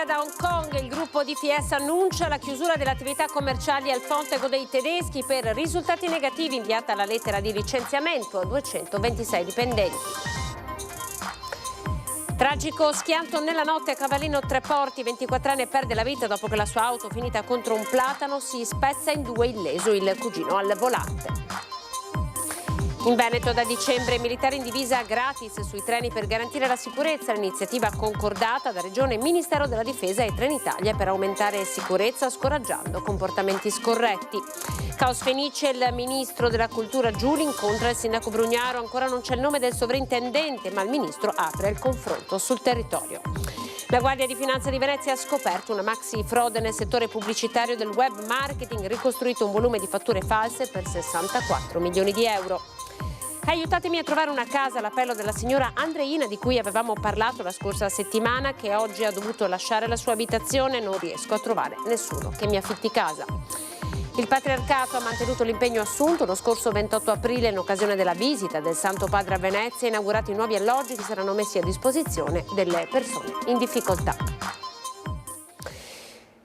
via da Hong Kong, il gruppo DFS annuncia la chiusura delle attività commerciali al Fontego dei Tedeschi per risultati negativi, inviata la lettera di licenziamento a 226 dipendenti. Tragico schianto nella notte a Cavallino Treporti, 24enne perde la vita dopo che la sua auto, finita contro un platano, si spezza in due, illeso il cugino al volante. In Veneto da dicembre militari in divisa gratis sui treni per garantire la sicurezza, l'iniziativa concordata da Regione, Ministero della Difesa e Trenitalia per aumentare sicurezza scoraggiando comportamenti scorretti. Caos Fenice, il ministro della Cultura Giuli incontra il sindaco Brugnaro, ancora non c'è il nome del sovrintendente ma il ministro apre il confronto sul territorio. La Guardia di Finanza di Venezia ha scoperto una maxi frode nel settore pubblicitario del web marketing, ricostruito un volume di fatture false per 64 milioni di euro. Aiutatemi a trovare una casa, l'appello della signora Andreina di cui avevamo parlato la scorsa settimana, che oggi ha dovuto lasciare la sua abitazione. Non riesco a trovare nessuno che mi affitti casa. Il Patriarcato ha mantenuto l'impegno assunto lo scorso 28 aprile in occasione della visita del Santo Padre a Venezia, inaugurati i nuovi alloggi che saranno messi a disposizione delle persone in difficoltà.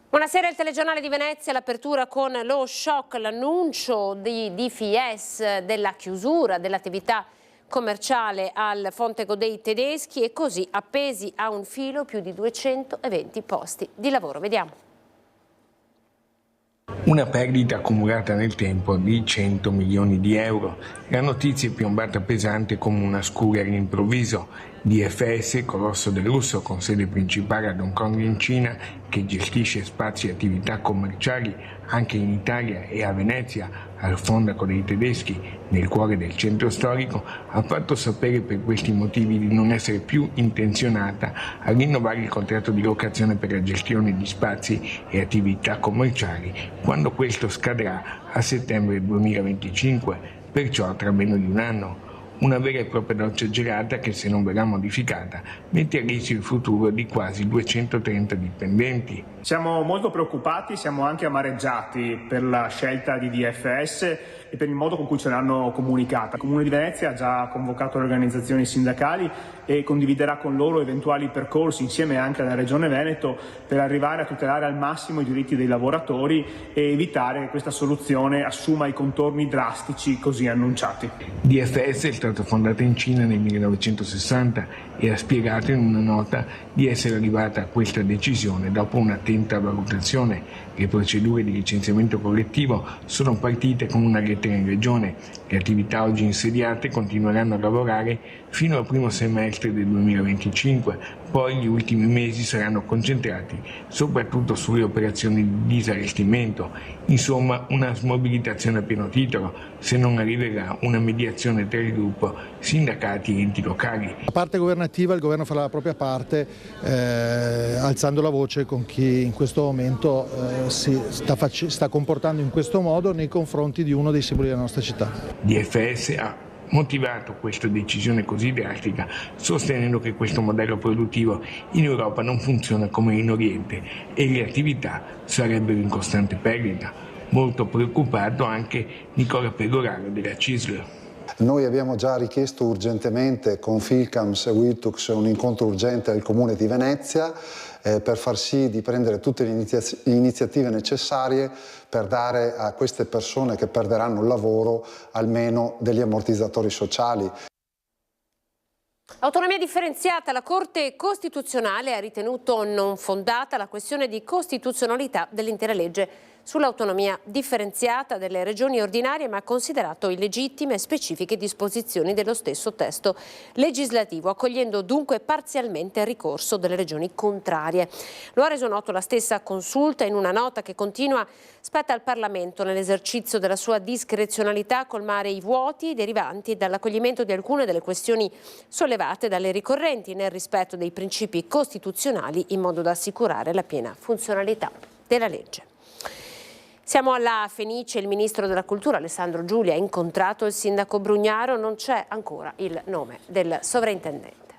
Buonasera, il telegiornale di Venezia, l'apertura con lo shock, l'annuncio di DFS della chiusura dell'attività commerciale al Fontego dei Tedeschi e così appesi a un filo più di 220 posti di lavoro. Vediamo. Una perdita accumulata nel tempo di 100 milioni di euro. La notizia è piombata pesante come una scura all'improvviso. DFS, colosso del lusso con sede principale ad Hong Kong in Cina, che gestisce spazi e attività commerciali anche in Italia e a Venezia, al Fontego dei Tedeschi, nel cuore del centro storico, ha fatto sapere per questi motivi di non essere più intenzionata a rinnovare il contratto di locazione per la gestione di spazi e attività commerciali quando questo scadrà a settembre 2025, perciò tra meno di un anno. Una vera e propria doccia gelata che, se non verrà modificata, mette a rischio il futuro di quasi 230 dipendenti. Siamo molto preoccupati, siamo anche amareggiati per la scelta di DFS e per il modo con cui ce l'hanno comunicata. Il Comune di Venezia ha già convocato le organizzazioni sindacali e condividerà con loro eventuali percorsi, insieme anche alla Regione Veneto, per arrivare a tutelare al massimo i diritti dei lavoratori e evitare che questa soluzione assuma i contorni drastici così annunciati. DFS è stata fondata in Cina nel 1960 e ha spiegato in una nota di essere arrivata a questa decisione dopo un'attenta valutazione. Le procedure di licenziamento collettivo sono partite con una lettera in regione. Le attività oggi insediate continueranno a lavorare fino al primo semestre del 2025, poi gli ultimi mesi saranno concentrati soprattutto sulle operazioni di disallestimento. Insomma, una smobilitazione a pieno titolo, se non arriverà una mediazione tra il gruppo, sindacati e enti locali. La parte governativa, il governo farà la propria parte, alzando la voce con chi in questo momento si sta comportando in questo modo nei confronti di uno dei simboli della nostra città. DFS ha motivato questa decisione così drastica sostenendo che questo modello produttivo in Europa non funziona come in Oriente e le attività sarebbero in costante perdita. Molto preoccupato anche Nicola Pegoraro della CISL. Noi abbiamo già richiesto urgentemente con Filcams e Wiltux un incontro urgente al Comune di Venezia per far sì di prendere tutte le iniziative necessarie per dare a queste persone che perderanno il lavoro almeno degli ammortizzatori sociali. Autonomia differenziata, la Corte Costituzionale ha ritenuto non fondata la questione di costituzionalità dell'intera legge sull'autonomia differenziata delle regioni ordinarie, ma ha considerato illegittime specifiche disposizioni dello stesso testo legislativo, accogliendo dunque parzialmente il ricorso delle regioni contrarie. Lo ha reso noto la stessa Consulta in una nota che continua: spetta al Parlamento, nell'esercizio della sua discrezionalità, colmare i vuoti derivanti dall'accoglimento di alcune delle questioni sollevate dalle ricorrenti nel rispetto dei principi costituzionali, in modo da assicurare la piena funzionalità della legge. Siamo alla Fenice, il ministro della Cultura Alessandro Giuli ha incontrato il sindaco Brugnaro, non c'è ancora il nome del sovrintendente.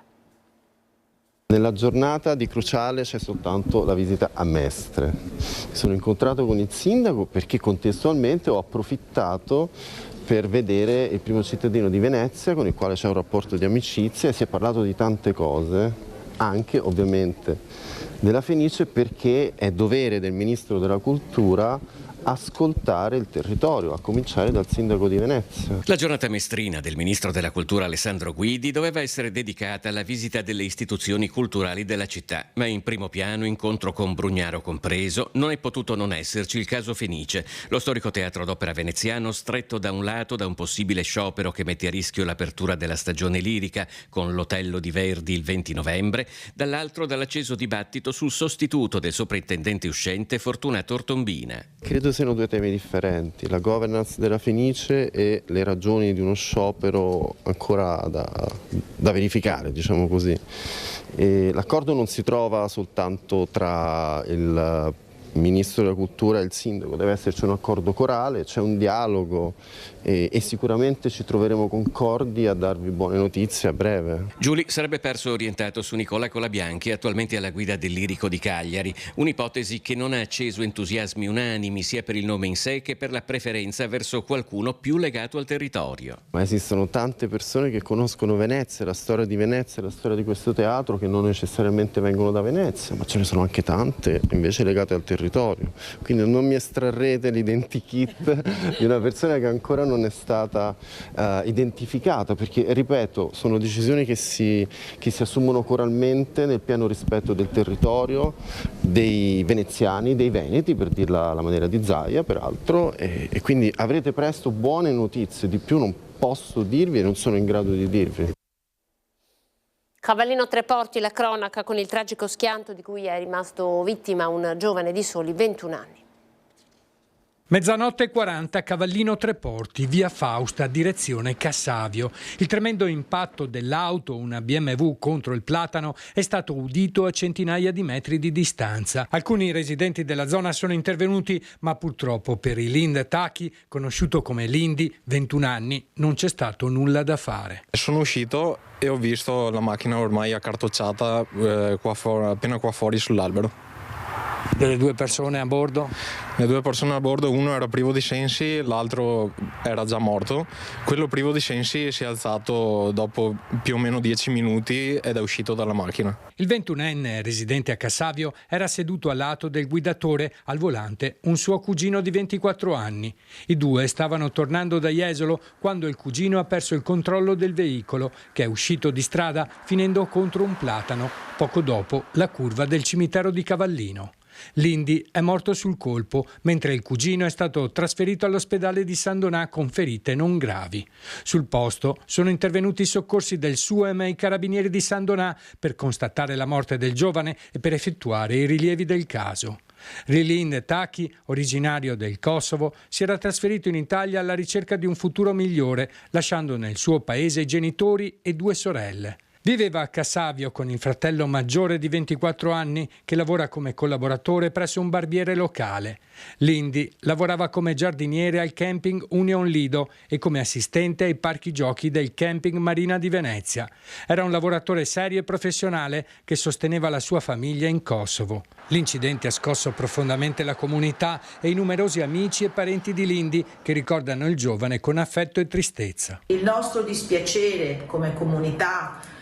Nella giornata di Cruciale c'è soltanto la visita a Mestre. Mi sono incontrato con il sindaco perché contestualmente ho approfittato per vedere il primo cittadino di Venezia con il quale c'è un rapporto di amicizia e si è parlato di tante cose, anche ovviamente della Fenice, perché è dovere del Ministro della Cultura ascoltare il territorio, a cominciare dal sindaco di Venezia. La giornata mestrina del ministro della cultura Alessandro Guidi doveva essere dedicata alla visita delle istituzioni culturali della città, ma in primo piano, incontro con Brugnaro compreso, non è potuto non esserci il caso Fenice, lo storico teatro d'opera veneziano stretto da un lato da un possibile sciopero che mette a rischio l'apertura della stagione lirica con l'Otello di Verdi il 20 novembre, dall'altro dall'acceso dibattito sul sostituto del sovrintendente uscente Fortunato Ortombina. Credo siano due temi differenti, la governance della Fenice e le ragioni di uno sciopero ancora da verificare, diciamo così. E l'accordo non si trova soltanto tra il Ministro della Cultura e il Sindaco, deve esserci un accordo corale, c'è un dialogo e sicuramente ci troveremo concordi a darvi buone notizie a breve. Giuli sarebbe perso orientato su Nicola Colabianchi, attualmente alla guida del Lirico di Cagliari, un'ipotesi che non ha acceso entusiasmi unanimi sia per il nome in sé che per la preferenza verso qualcuno più legato al territorio. Ma esistono tante persone che conoscono Venezia, la storia di Venezia, la storia di questo teatro, che non necessariamente vengono da Venezia, ma ce ne sono anche tante invece legate al territorio. Quindi non mi estrarrete l'identikit di una persona che ancora non è stata identificata, perché, ripeto, sono decisioni che si assumono coralmente nel pieno rispetto del territorio, dei veneziani, dei veneti, per dirla alla maniera di Zaia, peraltro, e quindi avrete presto buone notizie, di più non posso dirvi e non sono in grado di dirvi. Cavallino Treporti, la cronaca con il tragico schianto di cui è rimasto vittima un giovane di soli 21 anni. Mezzanotte e 40, Cavallino Treporti, via Fausta, direzione Cassavio. Il tremendo impatto dell'auto, una BMW contro il platano, è stato udito a centinaia di metri di distanza. Alcuni residenti della zona sono intervenuti, ma purtroppo per Ilind Tachi, conosciuto come Lindi, 21 anni, non c'è stato nulla da fare. Sono uscito e ho visto la macchina ormai accartocciata appena qua fuori sull'albero. Delle due persone a bordo? Le due persone a bordo, uno era privo di sensi, l'altro era già morto. Quello privo di sensi si è alzato dopo più o meno 10 minuti ed è uscito dalla macchina. Il 21enne, residente a Cassavio, era seduto al lato del guidatore, al volante un suo cugino di 24 anni. I due stavano tornando da Jesolo quando il cugino ha perso il controllo del veicolo, che è uscito di strada finendo contro un platano, poco dopo la curva del cimitero di Cavallino. Lindi è morto sul colpo, mentre il cugino è stato trasferito all'ospedale di San Donà con ferite non gravi. Sul posto sono intervenuti i soccorsi del SUEM e i carabinieri di San Donà per constatare la morte del giovane e per effettuare i rilievi del caso. Ilind Tachi, originario del Kosovo, si era trasferito in Italia alla ricerca di un futuro migliore, lasciando nel suo paese i genitori e 2 sorelle. Viveva a Cassavio con il fratello maggiore di 24 anni che lavora come collaboratore presso un barbiere locale. Lindi lavorava come giardiniere al camping Union Lido e come assistente ai parchi giochi del camping Marina di Venezia. Era un lavoratore serio e professionale che sosteneva la sua famiglia in Kosovo. L'incidente ha scosso profondamente la comunità e i numerosi amici e parenti di Lindi che ricordano il giovane con affetto e tristezza. Il nostro dispiacere come comunità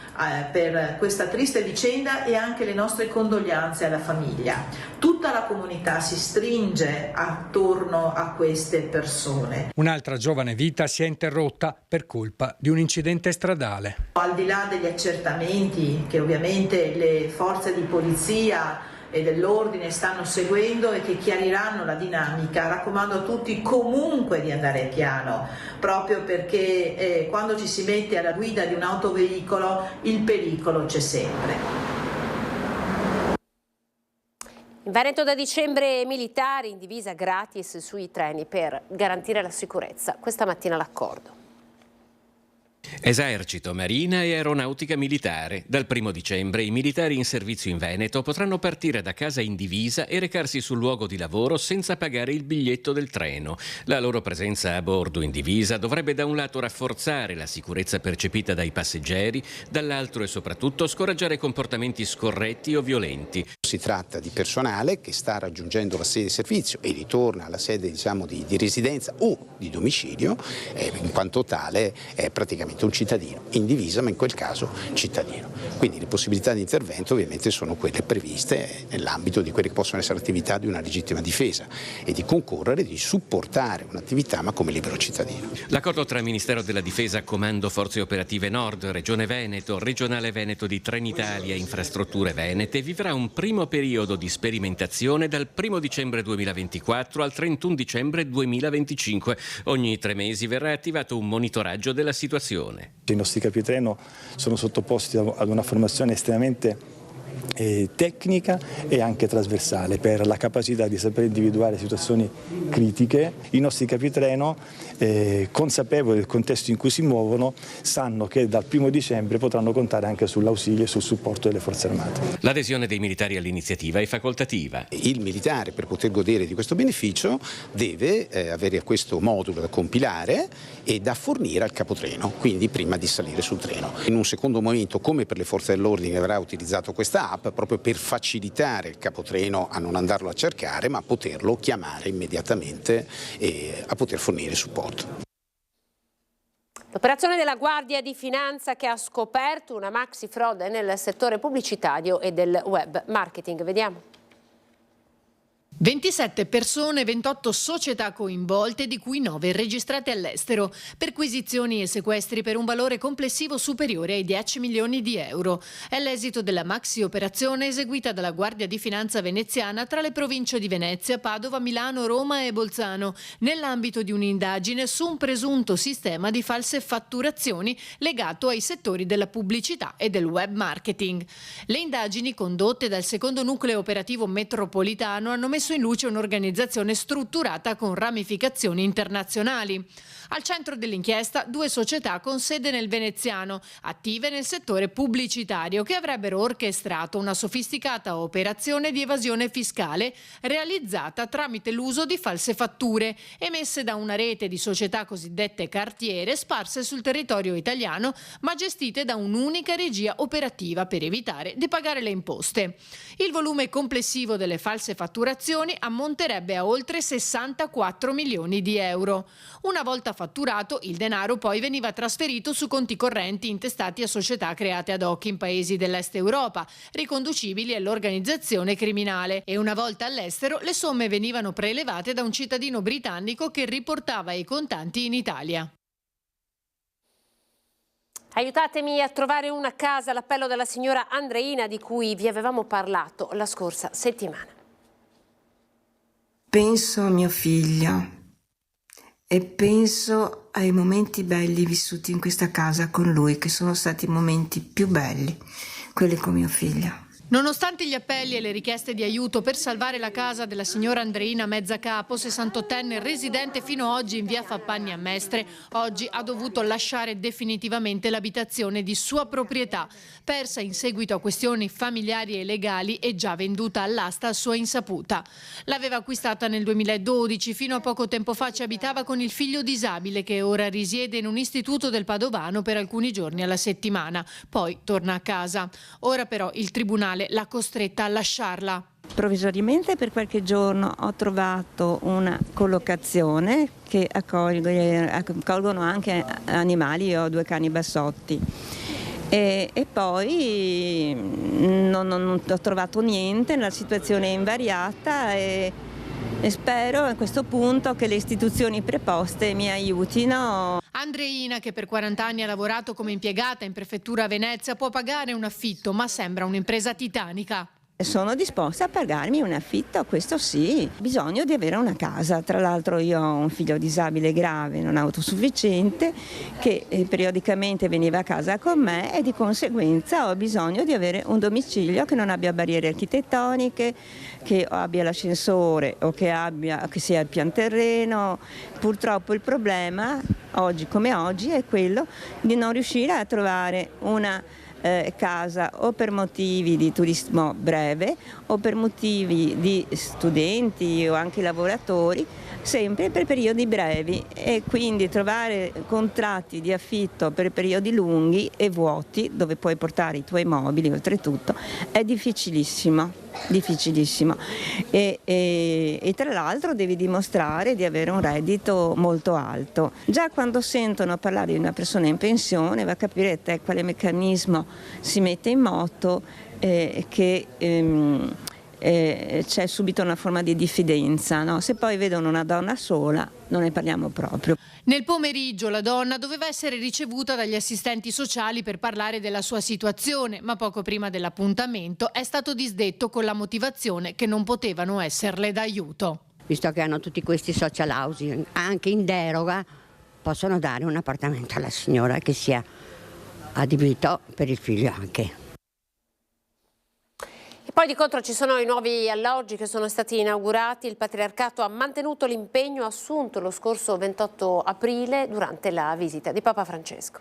per questa triste vicenda e anche le nostre condoglianze alla famiglia. Tutta la comunità si stringe attorno a queste persone. Un'altra giovane vita si è interrotta per colpa di un incidente stradale. Al di là degli accertamenti che ovviamente le forze di polizia e dell'ordine stanno seguendo e che chiariranno la dinamica, raccomando a tutti comunque di andare piano, proprio perché quando ci si mette alla guida di un autoveicolo il pericolo c'è sempre. In Veneto da dicembre militari in divisa gratis sui treni per garantire la sicurezza. Questa mattina l'accordo. Esercito, Marina e Aeronautica Militare. Dal 1° dicembre i militari in servizio in Veneto potranno partire da casa in divisa e recarsi sul luogo di lavoro senza pagare il biglietto del treno. La loro presenza a bordo in divisa dovrebbe da un lato rafforzare la sicurezza percepita dai passeggeri, dall'altro e soprattutto scoraggiare comportamenti scorretti o violenti. Si tratta di personale che sta raggiungendo la sede di servizio e ritorna alla sede di residenza o di domicilio, in quanto tale è praticamente un cittadino in divisa, ma in quel caso cittadino. Quindi le possibilità di intervento ovviamente sono quelle previste nell'ambito di quelle che possono essere attività di una legittima difesa e di concorrere, di supportare un'attività ma come libero cittadino. L'accordo tra Ministero della Difesa, Comando Forze Operative Nord, Regione Veneto, Regionale Veneto di Trenitalia e Infrastrutture Venete vivrà un primo periodo di sperimentazione dal 1 dicembre 2024 al 31 dicembre 2025. Ogni 3 mesi verrà attivato un monitoraggio della situazione. I nostri capitreno sono sottoposti ad una formazione estremamente tecnica e anche trasversale per la capacità di saper individuare situazioni critiche. I nostri capitreno, consapevoli del contesto in cui si muovono, sanno che dal 1 dicembre potranno contare anche sull'ausilio e sul supporto delle forze armate. L'adesione dei militari all'iniziativa è facoltativa. Il militare, per poter godere di questo beneficio, deve avere questo modulo da compilare e da fornire al capotreno, quindi prima di salire sul treno. In un secondo momento, come per le forze dell'ordine, avrà utilizzato questa app proprio per facilitare il capotreno a non andarlo a cercare, ma a poterlo chiamare immediatamente e a poter fornire supporto. L'operazione della Guardia di Finanza che ha scoperto una maxi frode nel settore pubblicitario e del web marketing. Vediamo. 27 persone, 28 società coinvolte, di cui 9 registrate all'estero, perquisizioni e sequestri per un valore complessivo superiore ai 10 milioni di euro. È l'esito della maxi operazione eseguita dalla Guardia di Finanza veneziana tra le province di Venezia, Padova, Milano, Roma e Bolzano, nell'ambito di un'indagine su un presunto sistema di false fatturazioni legato ai settori della pubblicità e del web marketing. Le indagini condotte dal secondo nucleo operativo metropolitano hanno messo in luce un'organizzazione strutturata con ramificazioni internazionali. Al centro dell'inchiesta 2 società con sede nel veneziano, attive nel settore pubblicitario, che avrebbero orchestrato una sofisticata operazione di evasione fiscale realizzata tramite l'uso di false fatture emesse da una rete di società cosiddette cartiere sparse sul territorio italiano, ma gestite da un'unica regia operativa per evitare di pagare le imposte. Il volume complessivo delle false fatturazioni ammonterebbe a oltre 64 milioni di euro. Una volta fatturato, il denaro poi veniva trasferito su conti correnti intestati a società create ad hoc in paesi dell'Est Europa, riconducibili all'organizzazione criminale, e una volta all'estero le somme venivano prelevate da un cittadino britannico che riportava i contanti in Italia. Aiutatemi a trovare una casa, l'appello della signora Andreina di cui vi avevamo parlato la scorsa settimana. Penso a mio figlio e penso ai momenti belli vissuti in questa casa con lui, che sono stati i momenti più belli, quelli con mio figlio. Nonostante gli appelli e le richieste di aiuto per salvare la casa della signora Andreina Mezzacapo, 68enne residente fino ad oggi in via Fappani a Mestre, oggi ha dovuto lasciare definitivamente l'abitazione di sua proprietà, persa in seguito a questioni familiari e legali e già venduta all'asta a sua insaputa. L'aveva acquistata nel 2012, fino a poco tempo fa ci abitava con il figlio disabile che ora risiede in un istituto del Padovano per alcuni giorni alla settimana, poi torna a casa. Ora però il tribunale l'ha costretta a lasciarla. Provvisoriamente per qualche giorno ho trovato una collocazione che accolgono anche animali. Io ho 2 cani bassotti e poi non ho trovato niente, la situazione è invariata e spero a questo punto che le istituzioni preposte mi aiutino. Andreina, che per 40 anni ha lavorato come impiegata in prefettura a Venezia, può pagare un affitto, ma sembra un'impresa titanica. Sono disposta a pagarmi un affitto, questo sì. Bisogno di avere una casa. Tra l'altro io ho un figlio disabile grave, non autosufficiente, che periodicamente veniva a casa con me e di conseguenza ho bisogno di avere un domicilio che non abbia barriere architettoniche, che abbia l'ascensore o che sia il pian terreno. Purtroppo il problema, oggi come oggi, è quello di non riuscire a trovare una casa o per motivi di turismo breve o per motivi di studenti o anche lavoratori, sempre per periodi brevi, e quindi trovare contratti di affitto per periodi lunghi e vuoti dove puoi portare i tuoi mobili oltretutto è difficilissimo. difficilissimo. E tra l'altro devi dimostrare di avere un reddito molto alto. Già quando sentono parlare di una persona in pensione va a capire te quale meccanismo si mette in moto, che c'è subito una forma di diffidenza, no? Se poi vedono una donna sola non ne parliamo proprio. Nel pomeriggio la donna doveva essere ricevuta dagli assistenti sociali per parlare della sua situazione, ma poco prima dell'appuntamento è stato disdetto con la motivazione che non potevano esserle d'aiuto. Visto che hanno tutti questi social housing, anche in deroga possono dare un appartamento alla signora che sia adibito per il figlio anche. E poi di contro ci sono i nuovi alloggi che sono stati inaugurati. Il Patriarcato ha mantenuto l'impegno assunto lo scorso 28 aprile durante la visita di Papa Francesco.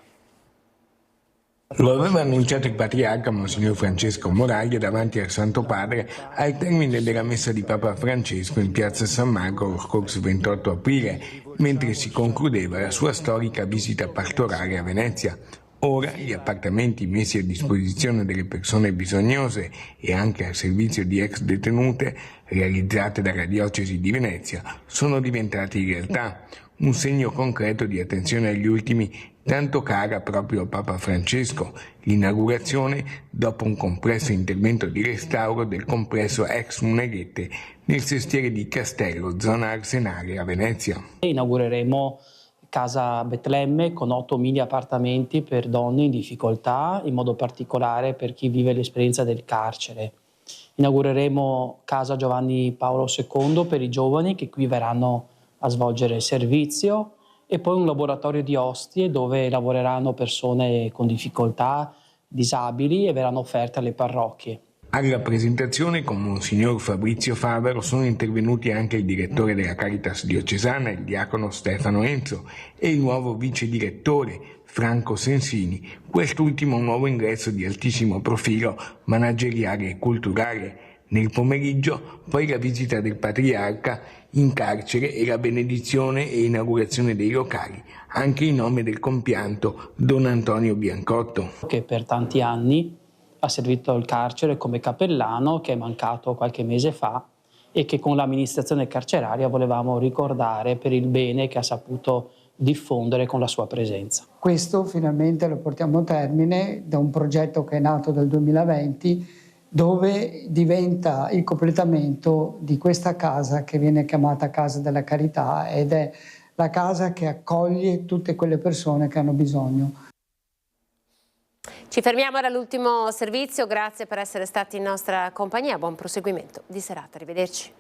Lo aveva annunciato il Patriarca Monsignor Francesco Moraglia davanti al Santo Padre al termine della messa di Papa Francesco in piazza San Marco lo scorso 28 aprile, mentre si concludeva la sua storica visita pastorale a Venezia. Ora gli appartamenti messi a disposizione delle persone bisognose e anche al servizio di ex detenute realizzate dalla diocesi di Venezia sono diventati realtà, un segno concreto di attenzione agli ultimi tanto cara proprio a Papa Francesco, l'inaugurazione dopo un complesso intervento di restauro del complesso ex Muneghette nel sestiere di Castello, zona Arsenale a Venezia. Inaugureremo Casa Betlemme con 8 mini appartamenti per donne in difficoltà, in modo particolare per chi vive l'esperienza del carcere. Inaugureremo Casa Giovanni Paolo II per i giovani che qui verranno a svolgere il servizio e poi un laboratorio di ostie dove lavoreranno persone con difficoltà, disabili e verranno offerte alle parrocchie. Alla presentazione con Monsignor Fabrizio Favaro sono intervenuti anche il direttore della Caritas diocesana, il diacono Stefano Enzo, e il nuovo vice direttore Franco Sensini, quest'ultimo un nuovo ingresso di altissimo profilo manageriale e culturale. Nel pomeriggio poi la visita del Patriarca in carcere e la benedizione e inaugurazione dei locali, anche in nome del compianto Don Antonio Biancotto. Che per tanti anni ha servito il carcere come cappellano, che è mancato qualche mese fa e che con l'amministrazione carceraria volevamo ricordare per il bene che ha saputo diffondere con la sua presenza. Questo finalmente lo portiamo a termine da un progetto che è nato nel 2020, dove diventa il completamento di questa casa che viene chiamata Casa della Carità ed è la casa che accoglie tutte quelle persone che hanno bisogno. Ci fermiamo ora all'ultimo servizio, grazie per essere stati in nostra compagnia, buon proseguimento di serata, arrivederci.